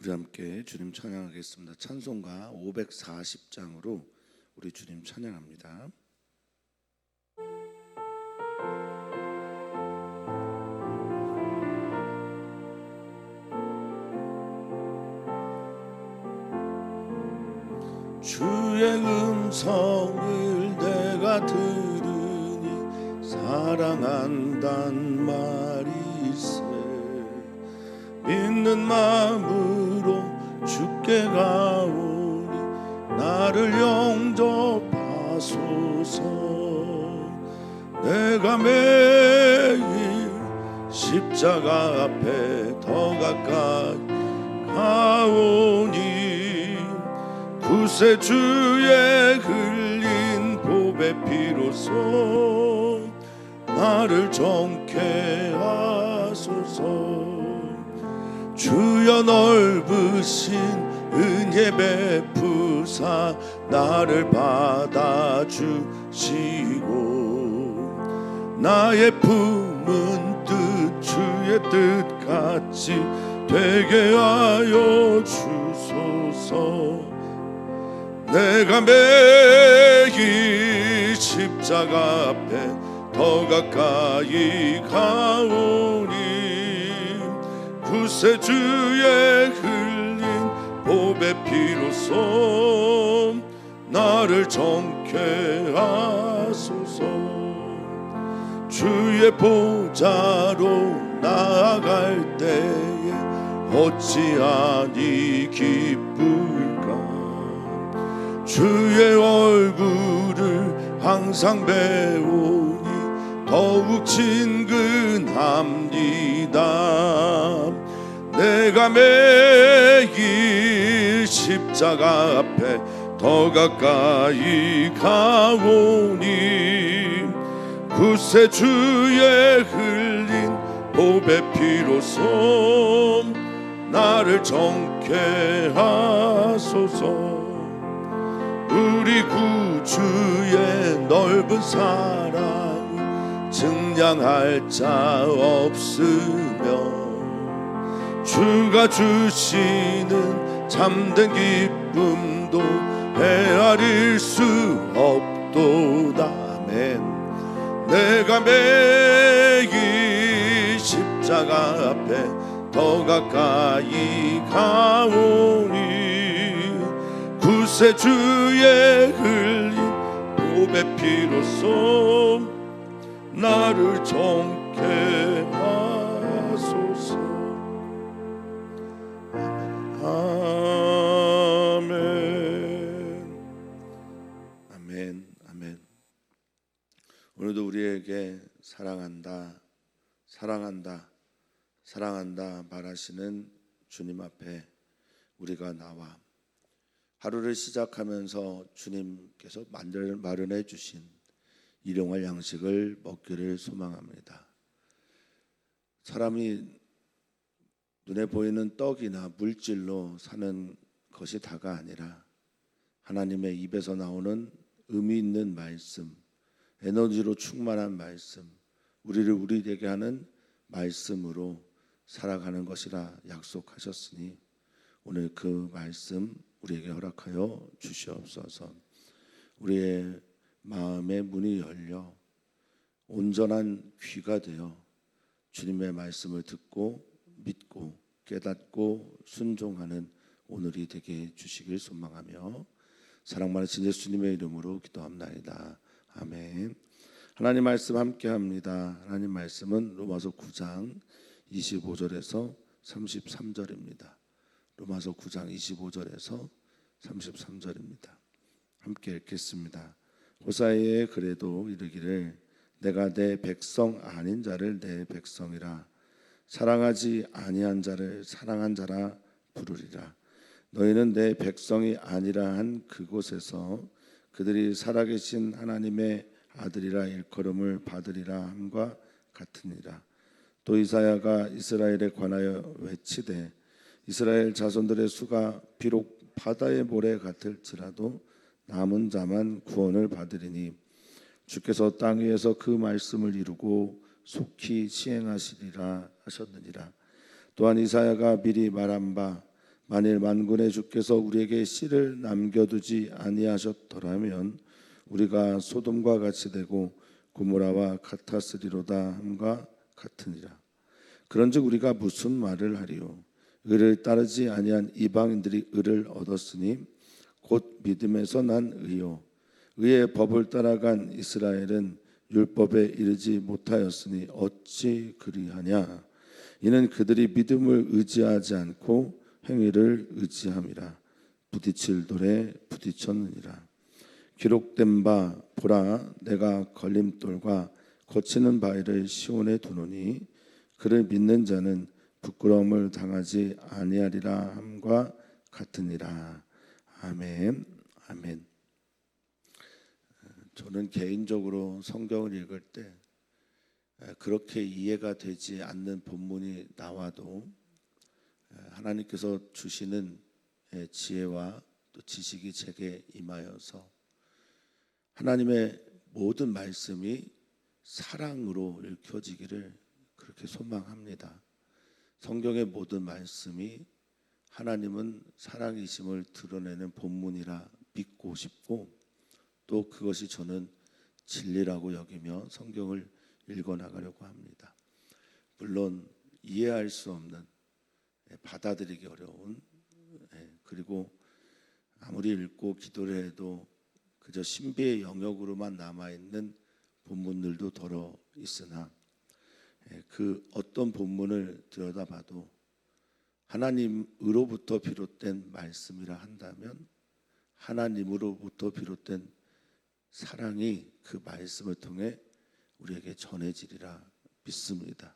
우리 함께 주님 찬양하겠습니다. 찬송가 540장으로 우리 주님 찬양합니다. 주의 음성을 내가 들으니 사랑한단 말이세. 믿는 마음으로 주께 가오니 나를 영접하소서. 내가 매일 십자가 앞에 더 가까이 가오니 구세주의 흘린 보배 피로써 나를 정케 하소서. 주여 넓으신 은혜 베푸사 나를 받아주시고 나의 품은 뜻 주의 뜻같이 되게 하여 주소서. 내가 매일 십자가 앞에 더 가까이 가오니 구세주의 흘린 보배 피로써 나를 정케 하소서. 주의 보좌로 나아갈 때에 어찌하니 기쁠까. 주의 얼굴을 항상 배우니 더욱 친근합니다. 내가 매일 십자가 앞에 더 가까이 가오니 구세주의 흘린 보배 피로써 나를 정케 하소서. 우리 구주의 넓은 사랑 증량할 자 없으며 주가 주시는 참된 기쁨도 헤아릴 수 없도다. 아멘. 내가 매일 십자가 앞에 더 가까이 가오니 구세주의 흘린 보배 피로써 나를 정케 하소서. 아멘. 아멘. 아멘. 오늘도 우리에게 사랑한다, 사랑한다, 사랑한다 말하시는 주님 앞에 우리가 나와 하루를 시작하면서 주님께서 마련해 주신 일용할 양식을 먹기를 소망합니다. 사람이 눈에 보이는 떡이나 물질로 사는 것이 다가 아니라 하나님의 입에서 나오는 의미 있는 말씀, 에너지로 충만한 말씀, 우리를 우리 되게 하는 말씀으로 살아가는 것이라 약속하셨으니 오늘 그 말씀 우리에게 허락하여 주시옵소서. 우리의 마음의 문이 열려 온전한 귀가 되어 주님의 말씀을 듣고 믿고 깨닫고 순종하는 오늘이 되게 주시길 소망하며 사랑 많으신 예수님의 이름으로 기도합나이다. 아멘. 하나님 말씀 함께합니다. 하나님 말씀은 로마서 9장 25절에서 33절입니다. 로마서 9장 25절에서 33절입니다. 함께 읽겠습니다. 호사이에 그래도 이르기를 내가 내 백성 아닌 자를 내 백성이라 사랑하지 아니한 자를 사랑한 자라 부르리라. 너희는 내 백성이 아니라 한 그곳에서 그들이 살아계신 하나님의 아들이라 일컬음을 받으리라 함과 같으니라. 또 이사야가 이스라엘에 관하여 외치되 이스라엘 자손들의 수가 비록 바다의 모래 같을지라도 남은 자만 구원을 받으리니 주께서 땅 위에서 그 말씀을 이루고 속히 시행하시리라 하셨느니라. 또한 이사야가 미리 말한 바 만일 만군의 주께서 우리에게 씨를 남겨두지 아니하셨더라면 우리가 소돔과 같이 되고 고모라와 같았으리로다 함과 같으니라. 그런즉 우리가 무슨 말을 하리요? 의를 따르지 아니한 이방인들이 의를 얻었으니 곧 믿음에서 난 의요. 의의 법을 따라간 이스라엘은 율법에 이르지 못하였으니 어찌 그리하냐? 이는 그들이 믿음을 의지하지 않고 행위를 의지함이라. 부딪힐 돌에 부딪혔느니라. 기록된 바 보라, 내가 걸림돌과 거치는 바위를 시온에 두노니 그를 믿는 자는 부끄러움을 당하지 아니하리라 함과 같으니라. 아멘. 아멘. 저는 개인적으로 성경을 읽을 때 그렇게 이해가 되지 않는 본문이 나와도 하나님께서 주시는 지혜와 또 지식이 제게 임하여서 하나님의 모든 말씀이 사랑으로 읽혀지기를 그렇게 소망합니다. 성경의 모든 말씀이 하나님은 사랑이심을 드러내는 본문이라 믿고 싶고 또 그것이 저는 진리라고 여기며 성경을 읽어나가려고 합니다. 물론 이해할 수 없는, 받아들이기 어려운, 그리고 아무리 읽고 기도를 해도 그저 신비의 영역으로만 남아있는 본문들도 더러 있으나 그 어떤 본문을 들여다봐도 하나님으로부터 비롯된 말씀이라 한다면 하나님으로부터 비롯된 사랑이 그 말씀을 통해 우리에게 전해지리라 믿습니다.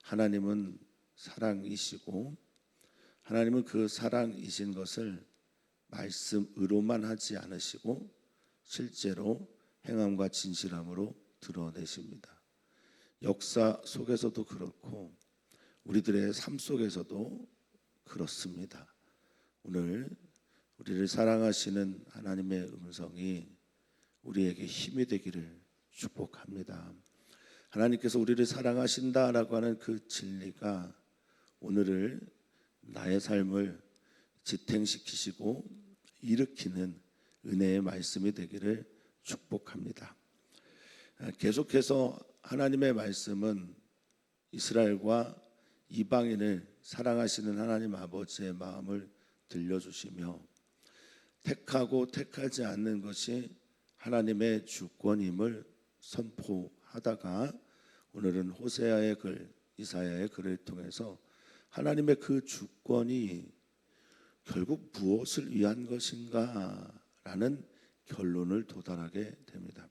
하나님은 사랑이시고 하나님은 그 사랑이신 것을 말씀으로만 하지 않으시고 실제로 행함과 진실함으로 드러내십니다. 역사 속에서도 그렇고 우리들의 삶 속에서도 그렇습니다. 오늘 우리를 사랑하시는 하나님의 음성이 우리에게 힘이 되기를 축복합니다. 하나님께서 우리를 사랑하신다라고 하는 그 진리가 오늘을 나의 삶을 지탱시키시고 일으키는 은혜의 말씀이 되기를 축복합니다. 계속해서 하나님의 말씀은 이스라엘과 이방인을 사랑하시는 하나님 아버지의 마음을 들려주시며 택하고 택하지 않는 것이 하나님의 주권임을 선포하다가 오늘은 호세아의 글, 이사야의 글을 통해서 하나님의 그 주권이 결국 무엇을 위한 것인가라는 결론을 도달하게 됩니다.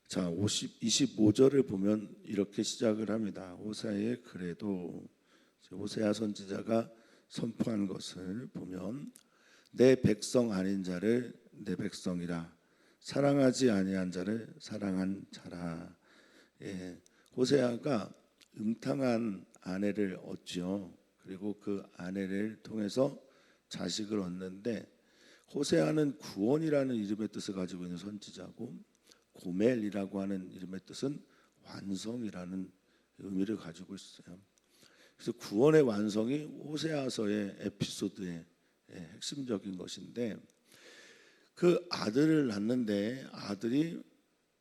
자, 25절을 보면 이렇게 시작을 합니다. 호세아의 글에도 호세아 선지자가 선포한 것을 보면 내 백성 아닌 자를 내 백성이라 사랑하지 아니한 자를 사랑한 자라. 호세아가 음탕한 아내를 얻죠. 그리고 그 아내를 통해서 자식을 얻는데 호세아는 구원이라는 이름의 뜻을 가지고 있는 선지자고 고멜이라고 하는 이름의 뜻은 완성이라는 의미를 가지고 있어요. 그래서 구원의 완성이 호세아서의 에피소드의 핵심적인 것인데 그 아들을 낳는데 아들이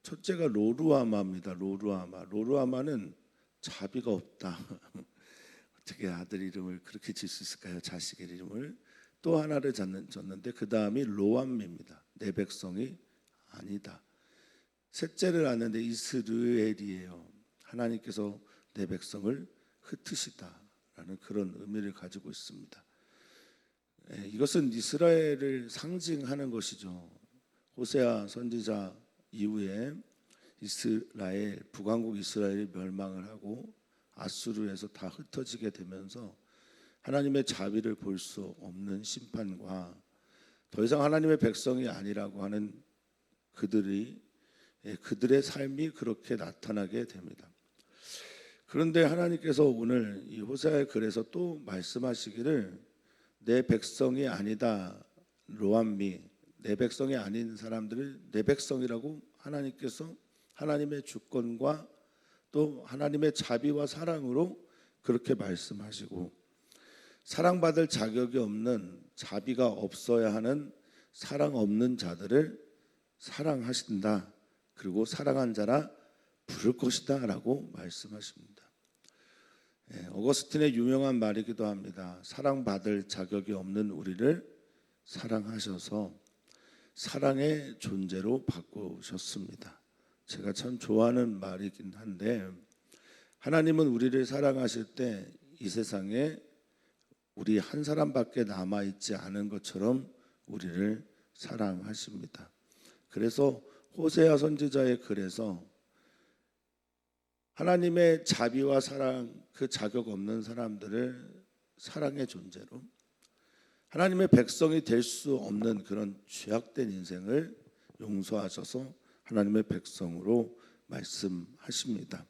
첫째가 로루아마입니다. 로루아마는 자비가 없다. 어떻게 아들 이름을 그렇게 질 수 있을까요? 자식의 이름을. 또 하나를 졌는데 그 다음이 로암입니다. 내 백성이 아니다. 셋째를 낳는데 이스르엘이에요. 하나님께서 내 백성을 흩으시다라는 그런 의미를 가지고 있습니다. 이것은 이스라엘을 상징하는 것이죠. 호세아 선지자 이후에 이스라엘, 북왕국 이스라엘이 멸망을 하고 아수르에서 다 흩어지게 되면서 하나님의 자비를 볼 수 없는 심판과 더 이상 하나님의 백성이 아니라고 하는 그들의 삶이 그렇게 나타나게 됩니다. 그런데 하나님께서 오늘 이 호세아의 글에서 또 말씀하시기를 내 백성이 아니다. 로암미, 내 백성이 아닌 사람들을 내 백성이라고 하나님께서 하나님의 주권과 또 하나님의 자비와 사랑으로 그렇게 말씀하시고 사랑받을 자격이 없는, 자비가 없어야 하는 사랑 없는 자들을 사랑하신다. 그리고 사랑한 자라 부를 것이다 라고 말씀하십니다. 어거스틴의 유명한 말이기도 합니다. 사랑받을 자격이 없는 우리를 사랑하셔서 사랑의 존재로 바꾸셨습니다. 제가 참 좋아하는 말이긴 한데, 하나님은 우리를 사랑하실 때 이 세상에 우리 한 사람밖에 남아있지 않은 것처럼 우리를 사랑하십니다. 그래서 호세아 선지자의 글에서 하나님의 자비와 사랑, 그 자격 없는 사람들을 사랑의 존재로, 하나님의 백성이 될 수 없는 그런 죄악된 인생을 용서하셔서 하나님의 백성으로 말씀하십니다.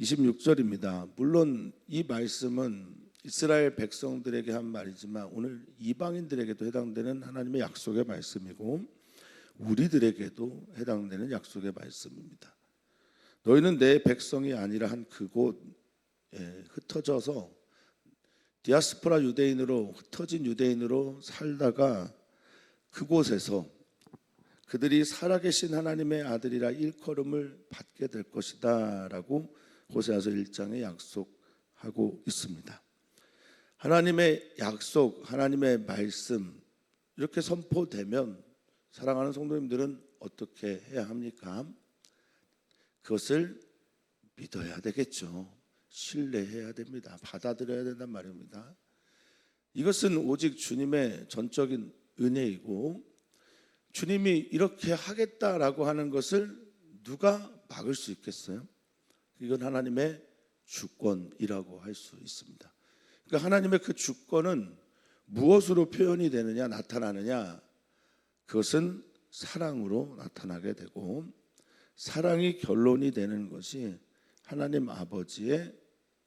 26절입니다. 물론 이 말씀은 이스라엘 백성들에게 한 말이지만 오늘 이방인들에게도 해당되는 하나님의 약속의 말씀이고 우리들에게도 해당되는 약속의 말씀입니다. 너희는 내 백성이 아니라 한 그곳에 흩어져서 디아스포라 유대인으로, 흩어진 유대인으로 살다가 그곳에서 그들이 살아계신 하나님의 아들이라 일컬음을 받게 될 것이다 라고 호세아서 1장에 약속하고 있습니다. 하나님의 약속, 하나님의 말씀 이렇게 선포되면 사랑하는 성도님들은 어떻게 해야 합니까? 그것을 믿어야 되겠죠. 신뢰해야 됩니다. 받아들여야 된단 말입니다. 이것은 오직 주님의 전적인 은혜이고 주님이 이렇게 하겠다라고 하는 것을 누가 막을 수 있겠어요? 이건 하나님의 주권이라고 할 수 있습니다. 그러니까 하나님의 그 주권은 무엇으로 표현이 되느냐, 나타나느냐? 그것은 사랑으로 나타나게 되고 사랑이 결론이 되는 것이 하나님 아버지의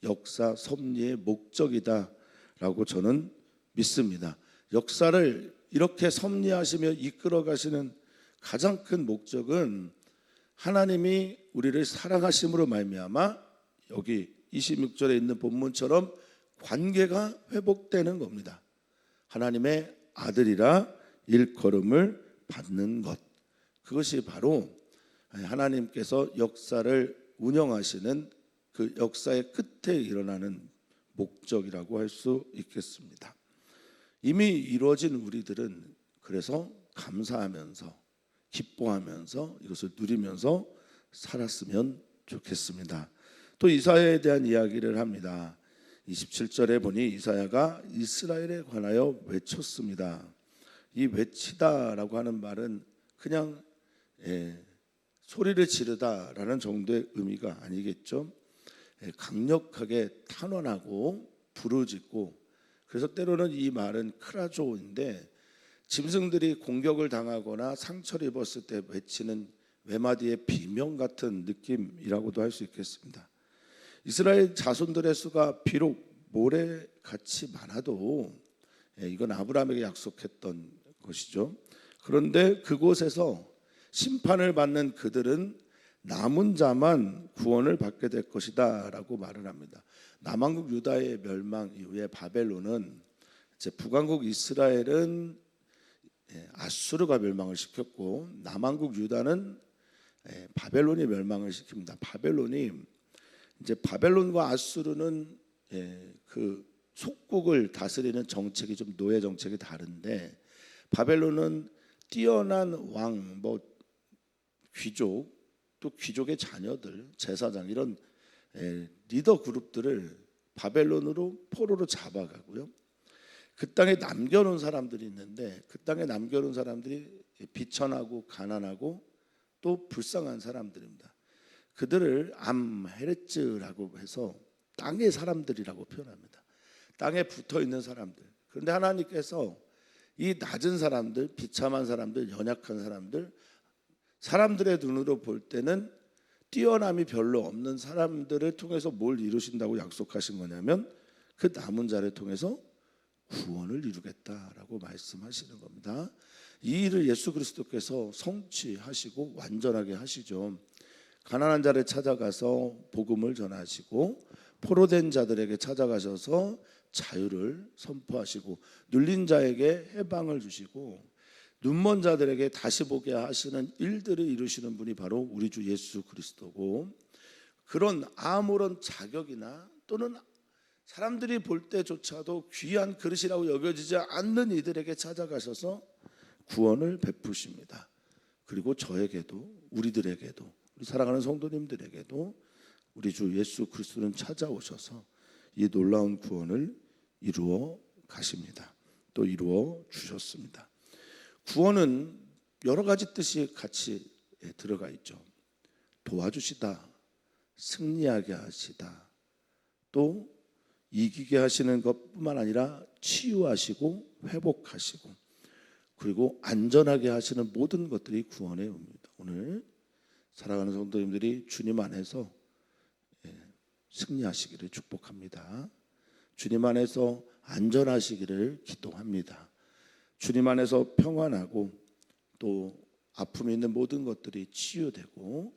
역사 섭리의 목적이다라고 저는 믿습니다. 역사를 이렇게 섭리하시며 이끌어 가시는 가장 큰 목적은 하나님이 우리를 사랑하심으로 말미암아 여기 26절에 있는 본문처럼 관계가 회복되는 겁니다. 하나님의 아들이라 일컬음을 받는 것, 그것이 바로 하나님께서 역사를 운영하시는 그 역사의 끝에 일어나는 목적이라고 할 수 있겠습니다. 이미 이루어진 우리들은 그래서 감사하면서 기뻐하면서 이것을 누리면서 살았으면 좋겠습니다. 또 이사야에 대한 이야기를 합니다. 27절에 보니 이사야가 이스라엘에 관하여 외쳤습니다. 이 외치다라고 하는 말은 그냥 소리를 지르다라는 정도의 의미가 아니겠죠. 강력하게 탄원하고 부르짖고, 그래서 때로는 이 말은 크라조인데 짐승들이 공격을 당하거나 상처를 입었을 때 외치는 외마디의 비명 같은 느낌이라고도 할 수 있겠습니다. 이스라엘 자손들의 수가 비록 모래같이 많아도 이건 아브라함에게 약속했던 것이죠. 그런데 그곳에서 심판을 받는 그들은 남은 자만 구원을 받게 될 것이다 라고 말을 합니다. 남왕국 유다의 멸망 이후에 바벨론은, 이제 북왕국 이스라엘은 아수르가 멸망을 시켰고 남왕국 유다는 바벨론이 멸망을 시킵니다. 바벨론과 아수르는 그 속국을 다스리는 정책이 좀 노예 정책이 다른데, 바벨론은 뛰어난 왕, 귀족, 또 귀족의 자녀들, 제사장 이런 리더 그룹들을 바벨론으로 포로로 잡아가고요. 그 땅에 남겨놓은 사람들이 있는데 그 땅에 남겨놓은 사람들이 비천하고 가난하고 또 불쌍한 사람들입니다. 그들을 암헤레츠라고 해서 땅의 사람들이라고 표현합니다. 땅에 붙어있는 사람들. 그런데 하나님께서 이 낮은 사람들, 비참한 사람들, 연약한 사람들, 사람들의 눈으로 볼 때는 뛰어남이 별로 없는 사람들을 통해서 뭘 이루신다고 약속하신 거냐면 그 남은 자를 통해서 구원을 이루겠다라고 말씀하시는 겁니다. 이 일을 예수 그리스도께서 성취하시고 완전하게 하시죠. 가난한 자를 찾아가서 복음을 전하시고 포로된 자들에게 찾아가셔서 자유를 선포하시고 눌린 자에게 해방을 주시고 눈먼 자들에게 다시 보게 하시는 일들을 이루시는 분이 바로 우리 주 예수 그리스도고, 그런 아무런 자격이나 또는 사람들이 볼 때조차도 귀한 그릇이라고 여겨지지 않는 이들에게 찾아가셔서 구원을 베푸십니다. 그리고 저에게도, 우리들에게도, 우리 사랑하는 성도님들에게도 우리 주 예수 그리스도는 찾아오셔서 이 놀라운 구원을 이루어 가십니다. 또 이루어 주셨습니다. 구원은 여러 가지 뜻이 같이 들어가 있죠. 도와주시다, 승리하게 하시다, 또 이기게 하시는 것뿐만 아니라 치유하시고 회복하시고, 그리고 안전하게 하시는 모든 것들이 구원의 의미입니다. 오늘 사랑하는 성도님들이 주님 안에서 승리하시기를 축복합니다. 주님 안에서 안전하시기를 기도합니다. 주님 안에서 평안하고 또 아픔이 있는 모든 것들이 치유되고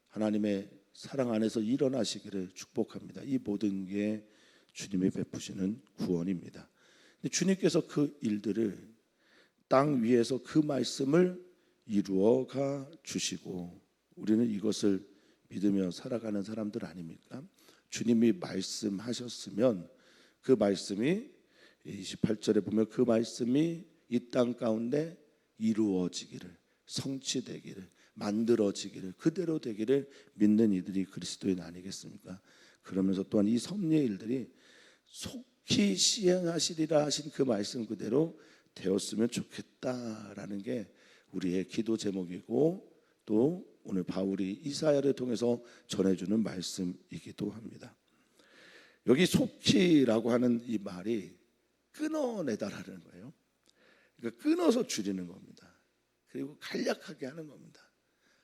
하나님의 사랑 안에서 일어나시기를 축복합니다. 이 모든 게 주님이 베푸시는 구원입니다. 주님께서 그 일들을 땅 위에서 그 말씀을 이루어가 주시고, 우리는 이것을 믿으며 살아가는 사람들 아닙니까? 주님이 말씀하셨으면 그 말씀이 28절에 보면 그 말씀이 이 땅 가운데 이루어지기를, 성취되기를, 만들어지기를, 그대로 되기를 믿는 이들이 그리스도인 아니겠습니까? 그러면서 또한 이 섭리의 일들이 속히 시행하시리라 하신 그 말씀 그대로 되었으면 좋겠다라는 게 우리의 기도 제목이고, 또 오늘 바울이 이사야를 통해서 전해주는 말씀이기도 합니다. 여기 속히라고 하는 이 말이 끊어내다라는 거예요. 그러니까 끊어서 줄이는 겁니다. 그리고 간략하게 하는 겁니다.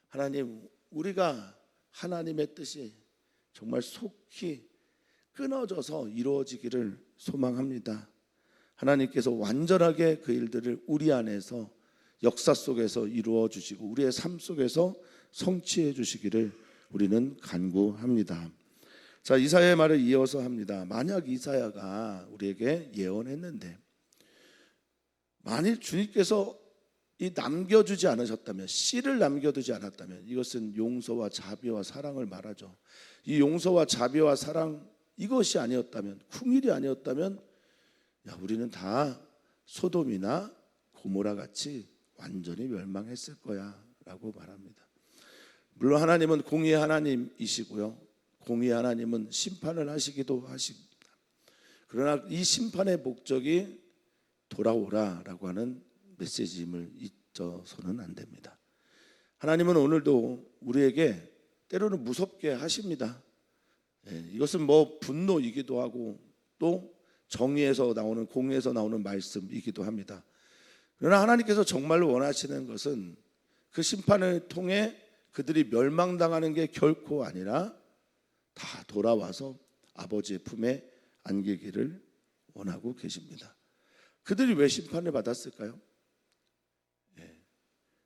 하나님, 우리가 하나님의 뜻이 정말 속히 끊어져서 이루어지기를 소망합니다. 하나님께서 완전하게 그 일들을 우리 안에서 역사 속에서 이루어 주시고 우리의 삶 속에서 성취해 주시기를 우리는 간구합니다. 자, 이사야의 말을 이어서 합니다. 만약 이사야가 우리에게 예언했는데, 만일 주님께서 이 남겨주지 않으셨다면, 씨를 남겨두지 않았다면, 이것은 용서와 자비와 사랑을 말하죠. 이 용서와 자비와 사랑, 이것이 아니었다면, 궁일이 아니었다면, 우리는 다 소돔이나 고모라 같이 완전히 멸망했을 거야 라고 말합니다. 물론 하나님은 공의의 하나님이시고요, 공의의 하나님은 심판을 하시기도 하십니다. 그러나 이 심판의 목적이 돌아오라라고 하는 메시지임을 잊어서는 안 됩니다. 하나님은 오늘도 우리에게 때로는 무섭게 하십니다. 이것은 뭐 분노이기도 하고 또 정의에서 나오는, 공의에서 나오는 말씀이기도 합니다. 그러나 하나님께서 정말 원하시는 것은 그 심판을 통해 그들이 멸망당하는 게 결코 아니라 다 돌아와서 아버지의 품에 안기기를 원하고 계십니다. 그들이 왜 심판을 받았을까요?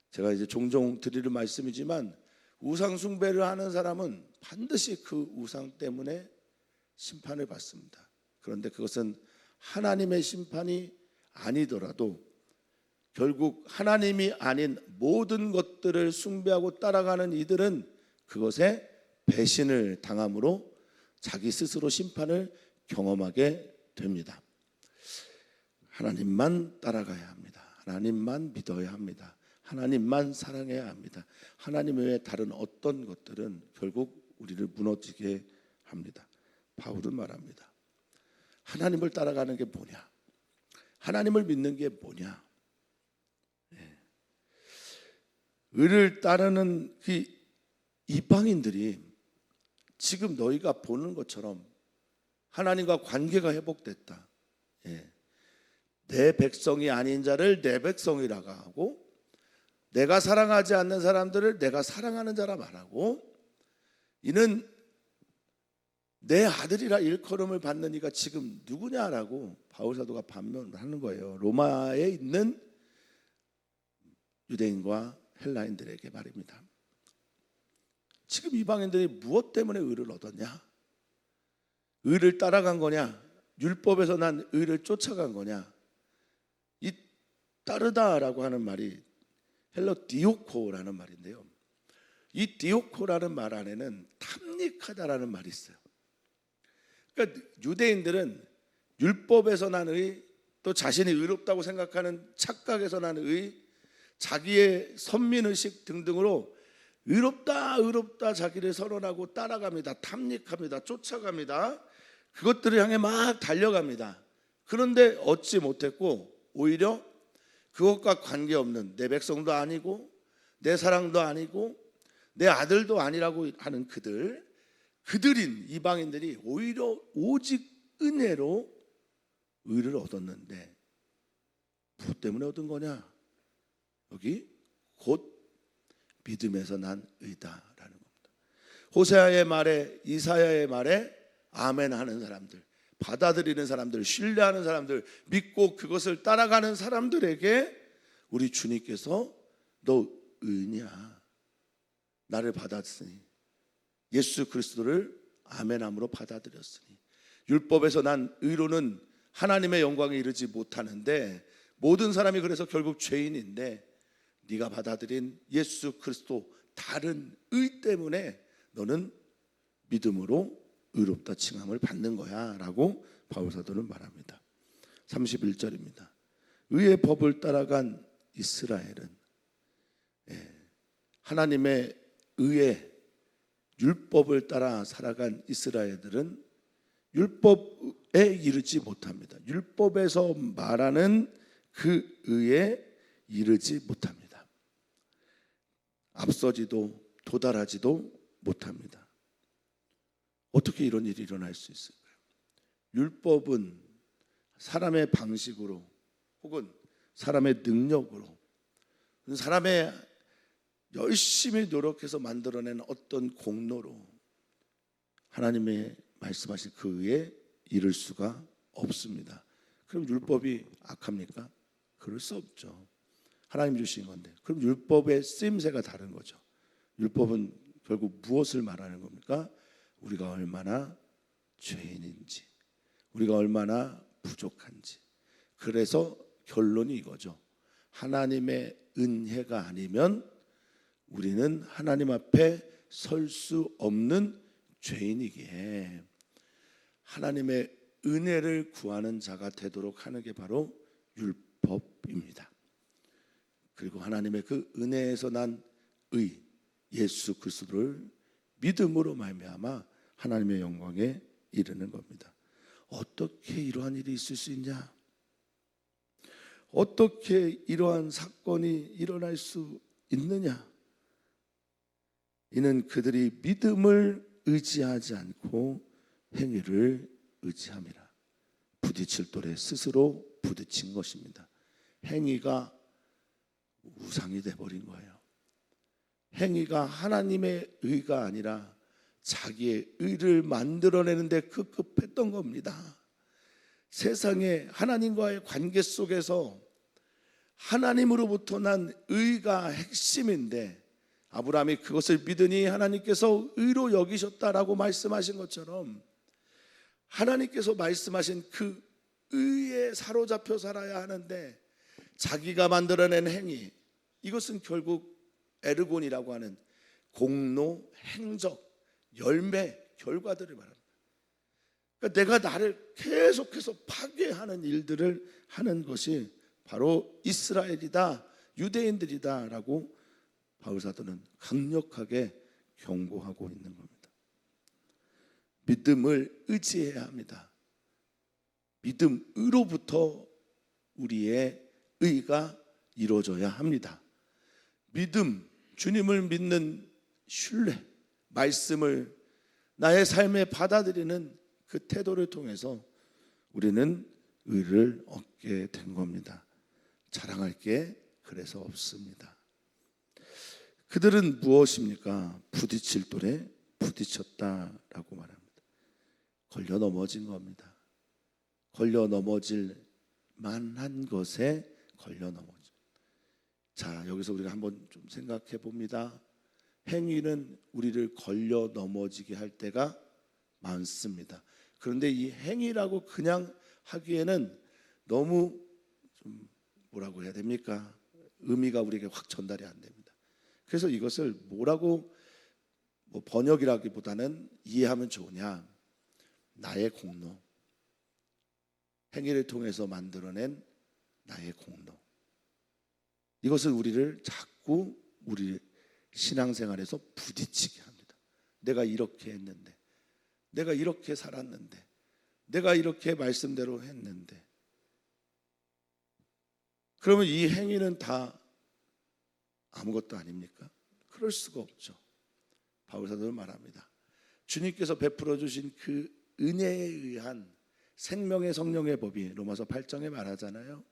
제가 이제 종종 드리는 말씀이지만, 우상 숭배를 하는 사람은 반드시 그 우상 때문에 심판을 받습니다. 그런데 그것은 하나님의 심판이 아니더라도 결국 하나님이 아닌 모든 것들을 숭배하고 따라가는 이들은 그것에 배신을 당함으로 자기 스스로 심판을 경험하게 됩니다. 하나님만 따라가야 합니다. 하나님만 믿어야 합니다. 하나님만 사랑해야 합니다. 하나님 외에 다른 어떤 것들은 결국 우리를 무너지게 합니다. 바울은 말합니다. 하나님을 따라가는 게 뭐냐? 하나님을 믿는 게 뭐냐? 의를 따르는 그 이방인들이 지금 너희가 보는 것처럼 하나님과 관계가 회복됐다. 내 백성이 아닌 자를 내 백성이라고 하고, 내가 사랑하지 않는 사람들을 내가 사랑하는 자라 말하고, 이는 내 아들이라 일컬음을 받는 이가 지금 누구냐라고 바울 사도가 반문하는 거예요. 로마에 있는 유대인과 헬라인들에게 말입니다. 지금 이방인들이 무엇 때문에 의를 얻었냐? 의를 따라간 거냐? 율법에서 난 의를 쫓아간 거냐? 이 따르다라고 하는 말이 헬러 디오코라는 말인데요. 이 디오코라는 말 안에는 탐닉하다라는 말이 있어요. 그러니까 유대인들은 율법에서 난 의, 또 자신이 의롭다고 생각하는 착각에서 난 의, 자기의 선민의식 등등으로 의롭다 자기를 선언하고 따라갑니다. 탐닉합니다. 쫓아갑니다. 그것들을 향해 막 달려갑니다. 그런데 얻지 못했고 오히려 그것과 관계없는 내 백성도 아니고 내 사랑도 아니고 내 아들도 아니라고 하는 그들인 이방인들이 오히려 오직 은혜로 의를 얻었는데 무엇 때문에 얻은 거냐? 여기 곧 믿음에서 난 의다라는 겁니다. 호세아의 말에, 이사야의 말에 아멘 하는 사람들, 받아들이는 사람들, 신뢰하는 사람들, 믿고 그것을 따라가는 사람들에게 우리 주님께서 너 의냐? 나를 받았으니, 예수 그리스도를 아멘함으로 받아들였으니, 율법에서 난 의로는 하나님의 영광에 이르지 못하는데 모든 사람이 그래서 결국 죄인인데 네가 받아들인 예수 그리스도 다른 의 때문에 너는 믿음으로 의롭다 칭함을 받는 거야 라고 바울 사도는 말합니다. 31절입니다. 의의 법을 따라간 이스라엘은, 하나님의 의의 율법을 따라 살아간 이스라엘들은 율법에 이르지 못합니다. 율법에서 말하는 그 의에 이르지 못합니다. 앞서지도 도달하지도 못합니다. 어떻게 이런 일이 일어날 수 있을까요? 율법은 사람의 방식으로 혹은 사람의 능력으로, 사람의 열심히 노력해서 만들어낸 어떤 공로로 하나님의 말씀하신 그 의에 이를 수가 없습니다. 그럼 율법이 악합니까? 그럴 수 없죠. 하나님 주신 건데. 그럼 율법의 쓰임새가 다른 거죠. 율법은 결국 무엇을 말하는 겁니까? 우리가 얼마나 죄인인지, 우리가 얼마나 부족한지. 그래서 결론이 이거죠. 하나님의 은혜가 아니면 우리는 하나님 앞에 설 수 없는 죄인이기에 하나님의 은혜를 구하는 자가 되도록 하는 게 바로 율법입니다. 그리고 하나님의 그 은혜에서 난 의, 예수 그리스도를 믿음으로 말미암아 하나님의 영광에 이르는 겁니다. 어떻게 이러한 일이 있을 수 있냐? 어떻게 이러한 사건이 일어날 수 있느냐? 이는 그들이 믿음을 의지하지 않고 행위를 의지함이라. 부딪힐 돌에 스스로 부딪힌 것입니다. 행위가 우상이 돼버린 거예요. 행위가 하나님의 의가 아니라 자기의 의를 만들어내는데 급급했던 겁니다. 세상에 하나님과의 관계 속에서 하나님으로부터 난 의가 핵심인데 아브라함이 그것을 믿으니 하나님께서 의로 여기셨다라고 말씀하신 것처럼 하나님께서 말씀하신 그 의에 사로잡혀 살아야 하는데 자기가 만들어낸 행위, 이것은 결국 에르곤이라고 하는 공로, 행적, 열매, 결과들을 말합니다. 그러니까 내가 나를 계속해서 파괴하는 일들을 하는 것이 바로 이스라엘이다, 유대인들이다라고 바울 사도는 강력하게 경고하고 있는 겁니다. 믿음을 의지해야 합니다. 믿음으로부터 우리의 의가 이루어져야 합니다. 믿음, 주님을 믿는 신뢰, 말씀을 나의 삶에 받아들이는 그 태도를 통해서 우리는 의를 얻게 된 겁니다. 자랑할 게 그래서 없습니다. 그들은 무엇입니까? 부딪힐 돌에 부딪혔다라고 말합니다. 걸려 넘어진 겁니다. 걸려 넘어질 만한 것에 걸려 넘어져. 자, 여기서 우리가 한번 좀 생각해 봅니다. 행위는 우리를 걸려 넘어지게 할 때가 많습니다. 그런데 이 행위라고 그냥 하기에는 너무 좀 뭐라고 해야 됩니까? 의미가 우리에게 확 전달이 안 됩니다. 그래서 이것을 뭐라고 번역이라기보다는 이해하면 좋으냐? 나의 공로, 행위를 통해서 만들어낸 나의 공로. 이것을 우리를 자꾸 우리 신앙생활에서 부딪히게 합니다. 내가 이렇게 했는데, 내가 이렇게 살았는데, 내가 이렇게 말씀대로 했는데, 그러면 이 행위는 다 아무것도 아닙니까? 그럴 수가 없죠. 바울사도는 말합니다. 주님께서 베풀어 주신 그 은혜에 의한 생명의 성령의 법이 로마서 8장에 말하잖아요.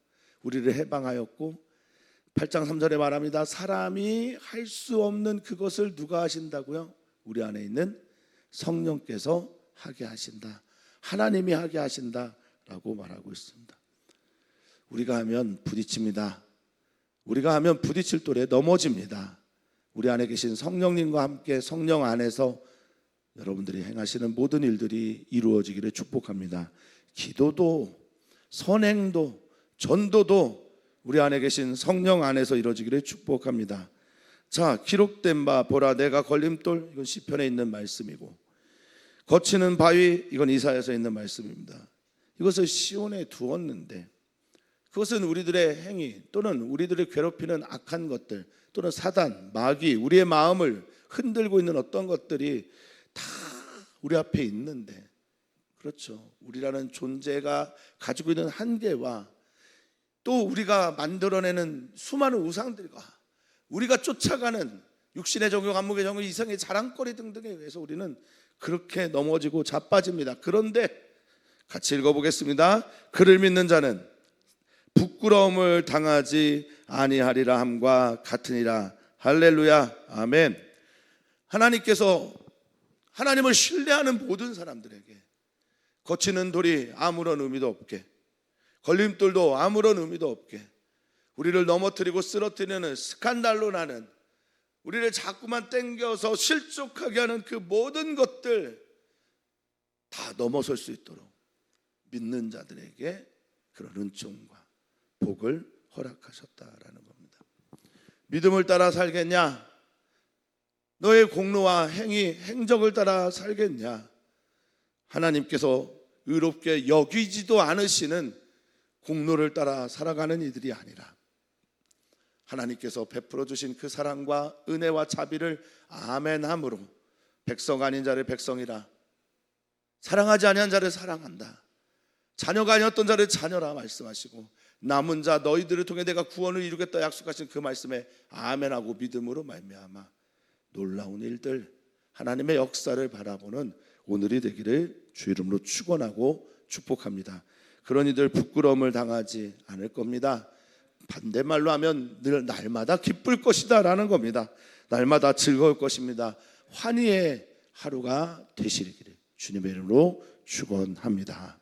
우리를 해방하였고 8장 3절에 말합니다. 사람이 할 수 없는 그것을 누가 하신다고요? 우리 안에 있는 성령께서 하게 하신다. 하나님이 하게 하신다라고 말하고 있습니다. 우리가 하면 부딪힙니다. 우리가 하면 부딪힐 또래 넘어집니다. 우리 안에 계신 성령님과 함께 성령 안에서 여러분들이 행하시는 모든 일들이 이루어지기를 축복합니다. 기도도 선행도 전도도 우리 안에 계신 성령 안에서 이루어지기를 축복합니다. 자, 기록된 바 보라 내가 걸림돌, 이건 시편에 있는 말씀이고, 거치는 바위, 이건 이사야서 있는 말씀입니다. 이것을 시온에 두었는데 그것은 우리들의 행위 또는 우리들을 괴롭히는 악한 것들 또는 사단, 마귀, 우리의 마음을 흔들고 있는 어떤 것들이 다 우리 앞에 있는데, 그렇죠, 우리라는 존재가 가지고 있는 한계와 또 우리가 만들어내는 수많은 우상들과 우리가 쫓아가는 육신의 정욕, 안목의 정욕, 이성의 자랑거리 등등에 의해서 우리는 그렇게 넘어지고 자빠집니다. 그런데 같이 읽어보겠습니다. 그를 믿는 자는 부끄러움을 당하지 아니하리라 함과 같으니라. 할렐루야, 아멘. 하나님께서 하나님을 신뢰하는 모든 사람들에게 거치는 돌이 아무런 의미도 없게, 걸림돌도 아무런 의미도 없게, 우리를 넘어뜨리고 쓰러뜨리는 스칸달로 나는, 우리를 자꾸만 땡겨서 실족하게 하는 그 모든 것들 다 넘어설 수 있도록 믿는 자들에게 그런 은총과 복을 허락하셨다라는 겁니다. 믿음을 따라 살겠냐? 너의 공로와 행위, 행적을 따라 살겠냐? 하나님께서 의롭게 여기지도 않으시는 공로를 따라 살아가는 이들이 아니라 하나님께서 베풀어 주신 그 사랑과 은혜와 자비를 아멘함으로 백성 아닌 자를 백성이라, 사랑하지 아니한 자를 사랑한다, 자녀가 아니었던 자를 자녀라 말씀하시고, 남은 자 너희들을 통해 내가 구원을 이루겠다 약속하신 그 말씀에 아멘하고 믿음으로 말미암아 놀라운 일들, 하나님의 역사를 바라보는 오늘이 되기를 주 이름으로 축원하고 축복합니다. 그런 이들 부끄러움을 당하지 않을 겁니다. 반대말로 하면 늘 날마다 기쁠 것이다 라는 겁니다. 날마다 즐거울 것입니다. 환희의 하루가 되시기를 주님의 이름으로 축원합니다.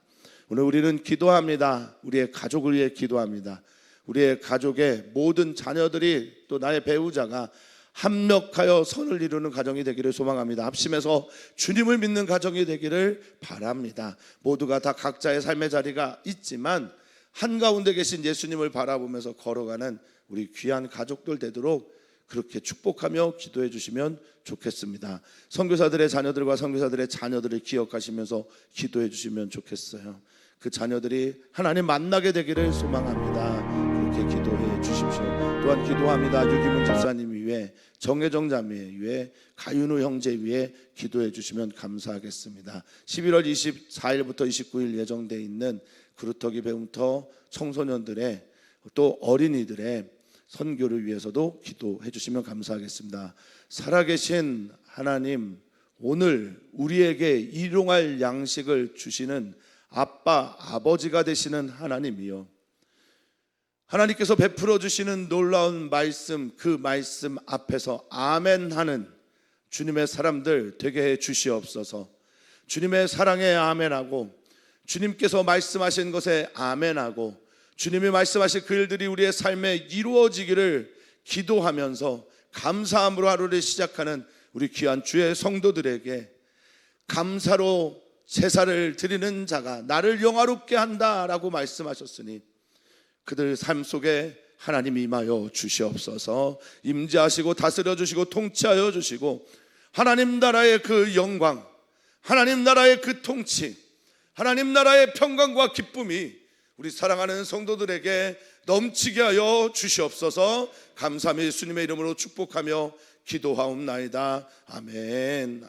오늘 우리는 기도합니다. 우리의 가족을 위해 기도합니다. 우리의 가족의 모든 자녀들이 또 나의 배우자가 합력하여 선을 이루는 가정이 되기를 소망합니다. 합심해서 주님을 믿는 가정이 되기를 바랍니다. 모두가 다 각자의 삶의 자리가 있지만 한가운데 계신 예수님을 바라보면서 걸어가는 우리 귀한 가족들 되도록 그렇게 축복하며 기도해 주시면 좋겠습니다. 선교사들의 자녀들과 선교사들의 자녀들을 기억하시면서 기도해 주시면 좋겠어요. 그 자녀들이 하나님 만나게 되기를 소망합니다. 그렇게 기도해 주십시오. 또한 기도합니다. 유기문 집사님 위해, 정혜정 자매 위해, 가윤우 형제 위해 기도해 주시면 감사하겠습니다. 11월 24일부터 29일 예정되어 있는 그루터기 배움터 청소년들의 또 어린이들의 선교를 위해서도 기도해 주시면 감사하겠습니다. 살아계신 하나님, 오늘 우리에게 일용할 양식을 주시는 아빠, 아버지가 되시는 하나님이요, 하나님께서 베풀어 주시는 놀라운 말씀, 그 말씀 앞에서 아멘하는 주님의 사람들 되게 해 주시옵소서. 주님의 사랑에 아멘하고, 주님께서 말씀하신 것에 아멘하고, 주님이 말씀하신 그 일들이 우리의 삶에 이루어지기를 기도하면서 감사함으로 하루를 시작하는 우리 귀한 주의 성도들에게 감사로 제사를 드리는 자가 나를 영화롭게 한다라고 말씀하셨으니 그들 삶 속에 하나님 임하여 주시옵소서. 임재하시고 다스려 주시고 통치하여 주시고 하나님 나라의 그 영광, 하나님 나라의 그 통치, 하나님 나라의 평강과 기쁨이 우리 사랑하는 성도들에게 넘치게 하여 주시옵소서. 감사함이 예수님의 이름으로 축복하며 기도하옵나이다. 아멘.